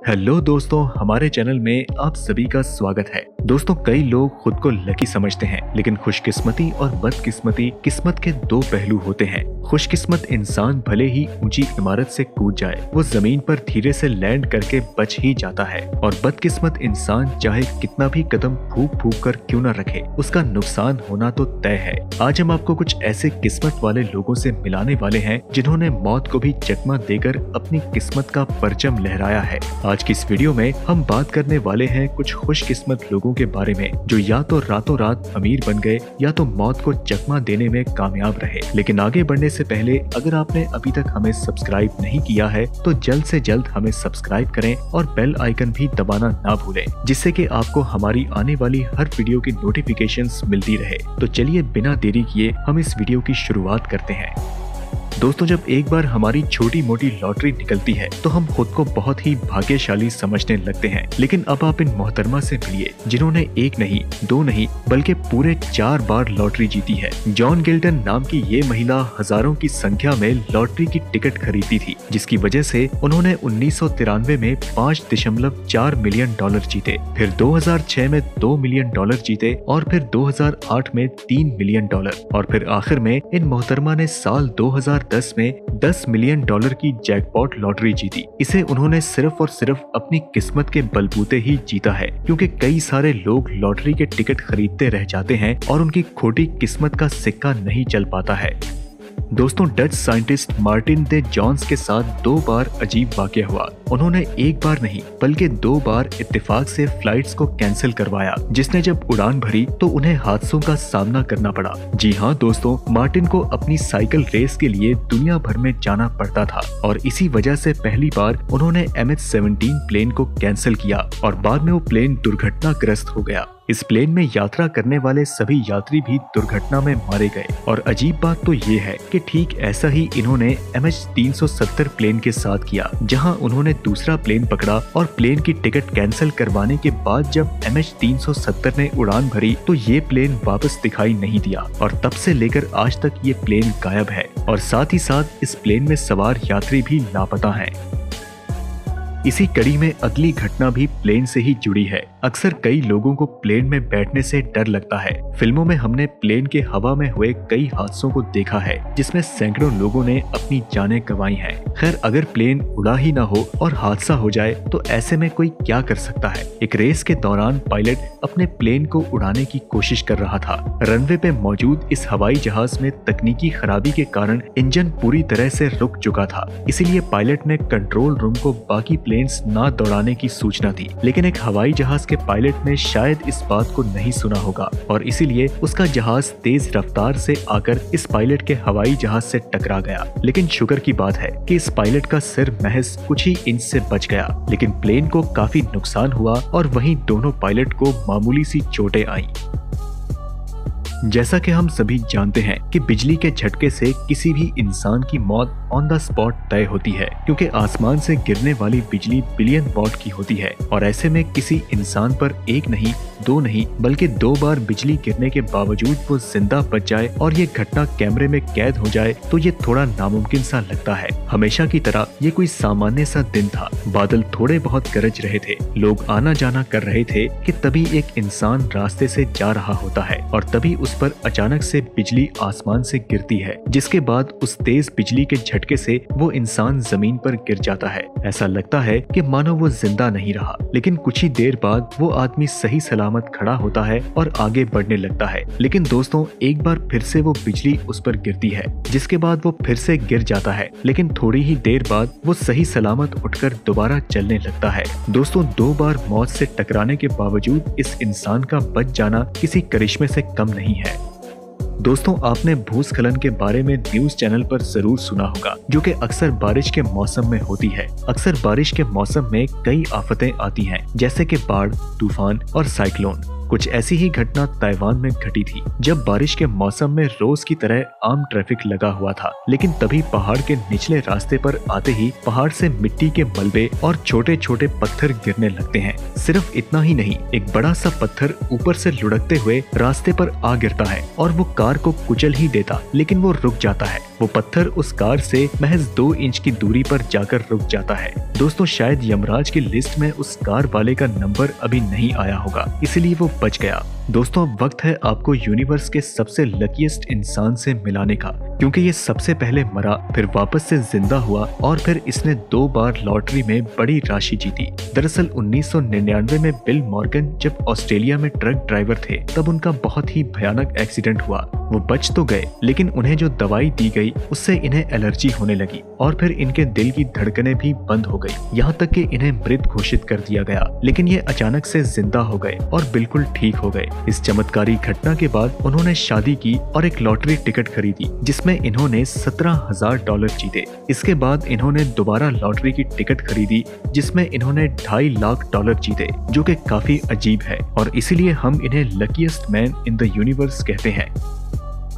Hello दोस्तों, हमारे channel में आप सभी का स्वागत है। दोस्तों, कई लोग खुद को लकी समझते हैं, लेकिन खुशकिस्मती और बदकिस्मती किस्मत के दो पहलू होते हैं। खुशकिस्मत इंसान भले ही ऊंची इमारत से कूद जाए, वो जमीन पर धीरे से लैंड करके बच ही जाता है, और बदकिस्मत इंसान चाहे कितना भी कदम फूंक फूंक कर क्यों न रखे, उसका नुकसान होना तो तय है। आज हम आपको कुछ ऐसे किस्मत वाले लोगों से मिलाने वाले हैं जिन्होंने मौत को भी चकमा देकर अपनी किस्मत का परचम लहराया है। आज की इस वीडियो में हम बात करने वाले हैं कुछ खुशकिस्मत लोगों के बारे में जो या तो रातों रात अमीर बन गए या तो मौत को चकमा देने में कामयाब रहे। लेकिन आगे बढ़ने से पहले अगर आपने अभी तक हमें सब्सक्राइब नहीं किया है तो जल्द से जल्द हमें सब्सक्राइब करें और बेल आइकन भी दबाना ना भूलें, जिससे कि आपको हमारी आने वाली हर वीडियो की नोटिफिकेशंस मिलती रहे। तो चलिए बिना देरी किए हम इस वीडियो की शुरुआत करते हैं। दोस्तों, जब एक बार हमारी छोटी मोटी लॉटरी निकलती है तो हम खुद को बहुत ही भाग्यशाली समझने लगते हैं। लेकिन अब आप इन मोहतरमा से मिलिए जिन्होंने एक नहीं, दो नहीं, बल्कि पूरे 4 बार लॉटरी जीती है। जॉन गिल्टन नाम की ये महिला हजारों की संख्या में लॉटरी की टिकट खरीदती थी, जिसकी वजह से उन्होंने 1993 में $5.4 मिलियन जीते, फिर 2006 में $2 मिलियन जीते, और फिर 2008 में $3 मिलियन, और फिर आखिर में इन मोहतरमा ने साल 2010 में $10 मिलियन की जैकपॉट लॉटरी जीती। इसे उन्होंने सिर्फ और सिर्फ अपनी किस्मत के बलबूते ही जीता है, क्योंकि कई सारे लोग लॉटरी के टिकट खरीदते रह जाते हैं और उनकी खोटी किस्मत का सिक्का नहीं चल पाता है। दोस्तों, डच साइंटिस्ट मार्टिन दे जॉन्स के साथ 2 बार अजीब वाकया हुआ। उन्होंने एक बार नहीं बल्कि 2 बार इत्तेफाक से फ्लाइट्स को कैंसिल करवाया, जिसने जब उड़ान भरी तो उन्हें हादसों का सामना करना पड़ा। जी हाँ दोस्तों, मार्टिन को अपनी साइकिल रेस के लिए दुनिया भर में जाना पड़ता था, और इसी वजह से पहली बार उन्होंने MH17 प्लेन को कैंसिल किया और बाद में वो प्लेन दुर्घटनाग्रस्त हो गया। इस प्लेन में यात्रा करने वाले सभी यात्री भी दुर्घटना में मारे गए, और अजीब बात तो ये है कि ठीक ऐसा ही इन्होंने MH370 प्लेन के साथ किया, जहां उन्होंने दूसरा प्लेन पकड़ा और प्लेन की टिकट कैंसिल करवाने के बाद जब MH370 ने उड़ान भरी तो ये प्लेन वापस दिखाई नहीं दिया, और तब से लेकर आज तक ये प्लेन गायब है, और साथ ही साथ इस प्लेन में सवार यात्री भी लापता हैं। इसी कड़ी में अगली घटना भी प्लेन से ही जुड़ी है। अक्सर कई लोगों को प्लेन में बैठने से डर लगता है। फिल्मों में हमने प्लेन के हवा में हुए कई हादसों को देखा है, जिसमें सैकड़ों लोगों ने अपनी जानें गंवाई हैं। खैर, अगर प्लेन उड़ा ही ना हो और हादसा हो जाए तो ऐसे में कोई क्या कर सकता है। एक रेस के दौरान पायलट अपने प्लेन को उड़ाने की कोशिश कर रहा था। रनवे पे मौजूद इस हवाई जहाज में तकनीकी खराबी के कारण इंजन पूरी तरह से रुक चुका था। इसीलिए पायलट ने कंट्रोल रूम को बाकी प्लेन्स ना दौड़ाने की सूचना दी, लेकिन एक हवाई जहाज के पायलट ने शायद इस बात को नहीं सुना होगा, और इसीलिए उसका जहाज तेज रफ्तार से आकर इस पायलट के हवाई जहाज से टकरा गया। लेकिन शुक्र की बात है कि इस पायलट का सिर महज कुछ ही इंच से बच गया, लेकिन प्लेन को काफी नुकसान हुआ, और वहीं दोनों पायलट को मामूली सी चोटें आईं। जैसा कि हम सभी जानते हैं कि बिजली के झटके से किसी भी इंसान की मौत ऑन द स्पॉट तय होती है, क्योंकि आसमान से गिरने वाली बिजली बिलियन वॉट की होती है, और ऐसे में किसी इंसान पर एक नहीं, दो नहीं, बल्कि 2 बार बिजली गिरने के बावजूद वो जिंदा बच जाए और ये घटना कैमरे में कैद हो जाए तो ये थोड़ा नामुमकिन सा लगता है। हमेशा की तरह ये कोई सामान्य सा दिन था। बादल थोड़े बहुत गरज रहे थे, लोग आना जाना कर रहे थे कि तभी एक इंसान रास्ते से जा रहा होता है, और तभी उस पर अचानक से बिजली आसमान से गिरती है, जिसके बाद उस तेज बिजली के झटके से वो इंसान जमीन पर गिर जाता है। ऐसा लगता है कि मानो वो जिंदा नहीं रहा, लेकिन कुछ ही देर बाद वो आदमी सही सलामत खड़ा होता है और आगे बढ़ने लगता है। लेकिन दोस्तों, एक बार फिर से वो बिजली उस पर गिरती है, जिसके बाद वो फिर से गिर जाता है, लेकिन थोड़ी ही देर बाद वो सही सलामत उठकर दोबारा चलने लगता है। दोस्तों, 2 बार मौत से टकराने के बावजूद इस इंसान का बच जाना किसी करिश्मे से कम नहीं है। दोस्तों, आपने भूस्खलन के बारे में न्यूज चैनल पर जरूर सुना होगा, जो कि अक्सर बारिश के मौसम में होती है। अक्सर बारिश के मौसम में कई आफतें आती हैं, जैसे कि बाढ़, तूफान और साइक्लोन। कुछ ऐसी ही घटना ताइवान में घटी थी, जब बारिश के मौसम में रोज की तरह आम ट्रैफिक लगा हुआ था, लेकिन तभी पहाड़ के निचले रास्ते पर आते ही पहाड़ से मिट्टी के मलबे और छोटे छोटे पत्थर गिरने लगते हैं। सिर्फ इतना ही नहीं, एक बड़ा सा पत्थर ऊपर से लुढ़कते हुए रास्ते पर आ गिरता है और वो कार को कुचल ही देता, लेकिन वो रुक जाता है। वो पत्थर उस कार से महज 2 इंच की दूरी पर जाकर रुक जाता है। दोस्तों, शायद यमराज की लिस्ट में उस कार वाले का नंबर अभी नहीं आया होगा, इसलिए वो बच गया। दोस्तों, अब वक्त है आपको यूनिवर्स के सबसे लकीएस्ट इंसान से मिलाने का, क्योंकि ये सबसे पहले मरा, फिर वापस से जिंदा हुआ और फिर इसने 2 बार लॉटरी में बड़ी राशि जीती। दरअसल 1999 में बिल मॉर्गन जब ऑस्ट्रेलिया में ट्रक ड्राइवर थे, तब उनका बहुत ही भयानक एक्सीडेंट हुआ। वो बच तो गए, लेकिन उन्हें जो दवाई दी गई उससे इन्हें एलर्जी होने लगी और फिर इनके दिल की धड़कनें भी बंद हो गई, यहाँ तक कि इन्हें मृत घोषित कर दिया गया। लेकिन ये अचानक से जिंदा हो गए और बिल्कुल ठीक हो गए। इस चमत्कारी घटना के बाद उन्होंने शादी की और एक लॉटरी टिकट खरीदी, जिसमें इन्होंने $17,000 जीते। इसके बाद इन्होंने दोबारा लॉटरी की टिकट खरीदी, जिसमें इन्होंने $2.5 लाख जीते, जो कि काफी अजीब है और इसीलिए हम इन्हें luckiest man in the universe कहते हैं।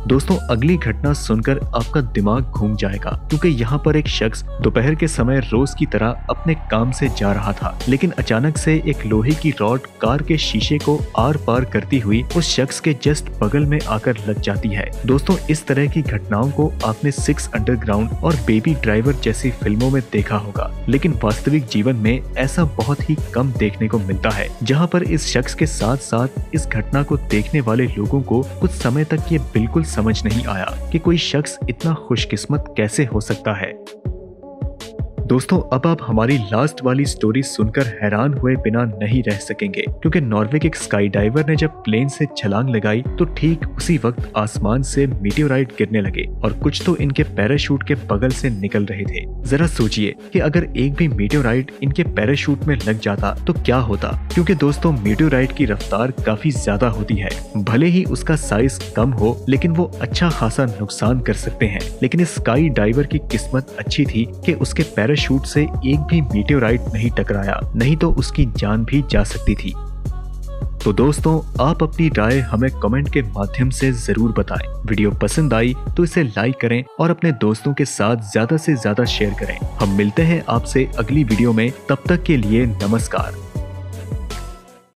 दोस्तों, अगली घटना सुनकर आपका दिमाग घूम जाएगा, क्योंकि यहाँ पर एक शख्स दोपहर के समय रोज की तरह अपने काम से जा रहा था, लेकिन अचानक से एक लोहे की रॉड कार के शीशे को आर पार करती हुई उस शख्स के जस्ट बगल में आकर लग जाती है। दोस्तों, इस तरह की घटनाओं को आपने 6 अंडरग्राउंड और बेबी ड्राइवर जैसी फिल्मों में देखा होगा, लेकिन वास्तविक जीवन में ऐसा बहुत ही कम देखने को मिलता है, जहाँ पर इस शख्स के साथ साथ इस घटना को देखने वाले लोगों को कुछ समय तक ये बिल्कुल समझ नहीं आया कि कोई शख्स इतना खुशकिस्मत कैसे हो सकता है। दोस्तों, अब आप हमारी लास्ट वाली स्टोरी सुनकर हैरान हुए बिना नहीं रह सकेंगे, क्योंकि नॉर्वे के एक स्काई डाइवर ने जब प्लेन से छलांग लगाई तो ठीक उसी वक्त आसमान से मीटियोराइट गिरने लगे और कुछ तो इनके पैराशूट के बगल से निकल रहे थे। जरा सोचिए कि अगर एक भी मीटियोराइट इनके पैराशूट में लग जाता तो क्या होता, क्योंकि दोस्तों मीटियोराइट की रफ्तार काफी ज्यादा होती है। भले ही उसका साइज कम हो, लेकिन वो अच्छा खासा नुकसान कर सकते हैं। लेकिन इस स्काई डाइवर की किस्मत अच्छी थी कि उसके पैराशूट से एक भी मीटियोराइट नहीं टकराया, नहीं तो उसकी जान भी जा सकती थी। तो दोस्तों, आप अपनी राय हमें कमेंट के माध्यम से जरूर बताएं। वीडियो पसंद आई तो इसे लाइक करें और अपने दोस्तों के साथ ज्यादा से ज्यादा शेयर करें। हम मिलते हैं आपसे अगली वीडियो में, तब तक के लिए नमस्कार।